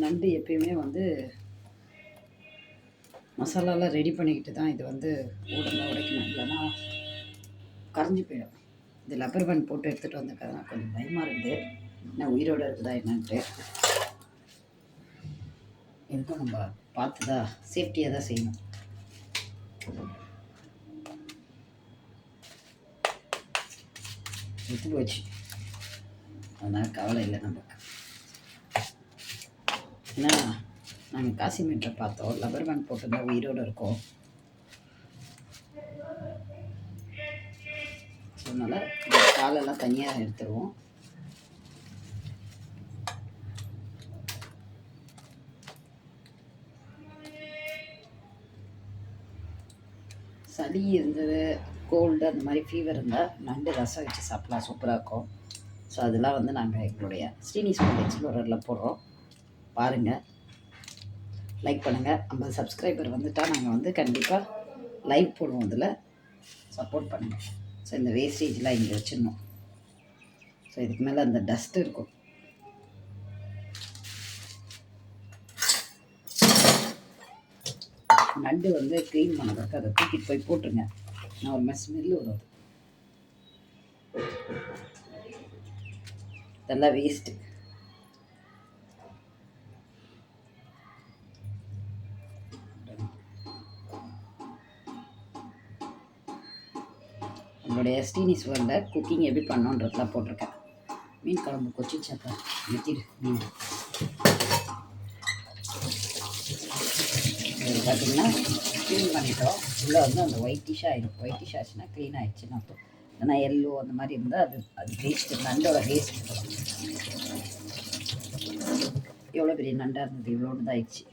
நண்டு எப்பயுமே வந்து மசாலாலாம் ரெடி பண்ணிக்கிட்டு தான் இது வந்து ஊடலாம் உடைக்கணும், இல்லைன்னா கரைஞ்சி போயிடும். இது லப்பர் பேண்ட் போட்டு எடுத்துகிட்டு வந்திருக்கிறதுனா கொஞ்சம் பயமாக இருக்குது, என்ன உயிரோடு இருக்குதா என்னன்ட்டு. எதுக்கும் நம்ம பார்த்து தான் சேஃப்டியாக தான் செய்யணும். எடுத்து போச்சு, அதனால் கவலை இல்லை நமக்கு. ஏன்னா நாங்கள் காசிமேட்டை பார்த்தோம், லப்பர் பேண்ட் போட்டு தான் உயிரோடு இருக்கோம். ஸோ அதனால் காலெல்லாம் தனியாக எடுத்துருவோம். சளி இருந்தது, கோல்டு அந்த மாதிரி ஃபீவர் இருந்தால் நண்டு ரசம் வச்சு சாப்பிட்லாம், சூப்பராக இருக்கும். ஸோ அதெல்லாம் வந்து நாங்கள் எங்களுடைய ஸ்ரீனிஸ் ஃபுட் எக்ஸ்ப்ளோரரில் போடுறோம், பாருங்கள், லைக் பண்ணுங்கள். 50 சப்ஸ்கிரைபர் வந்துட்டால் நாங்கள் வந்து கண்டிப்பாக லைவ் போடுவோம், அதில் சப்போர்ட் பண்ணுங்கள். ஸோ இந்த வேஸ்டேஜ்லாம் இங்கே வச்சிடணும். ஸோ இதுக்கு மேலே அந்த டஸ்ட்டு இருக்கும். நண்டு வந்து க்ளீன் பண்ணதுக்கு அதை தூக்கிட்டு போய் போட்டுருங்க, நான் ஒரு மாதிரி ஸ்மெல்லு வரும், இதெல்லாம் வேஸ்ட்டு. நம்மளுடைய ஸ்ரீனிஸ் வேர்ல்டில் குக்கிங் எப்படி பண்ணோன்றதுலாம் போட்டிருக்கேன். மீன் குழம்பு கொச்சிச்சாக்கா நிறுத்திடு மீன். இது பார்த்திங்கன்னா க்ளீன் பண்ணிட்டோம், உள்ளே வந்து அந்த ஒயிட்டிஷ் ஆகிடும். ஒயிட்டிஷ் ஆச்சுன்னா க்ளீன் ஆகிடுச்சுன்னு அர்த்தம். ஏன்னா எல்லோ அந்த மாதிரி இருந்தால் அது வேஸ்ட்டு, நண்டோட வேஸ்ட்டு. எவ்வளோ பெரிய நண்டாக இருந்தது, இவ்வளோன்னு தான் ஆயிடுச்சு.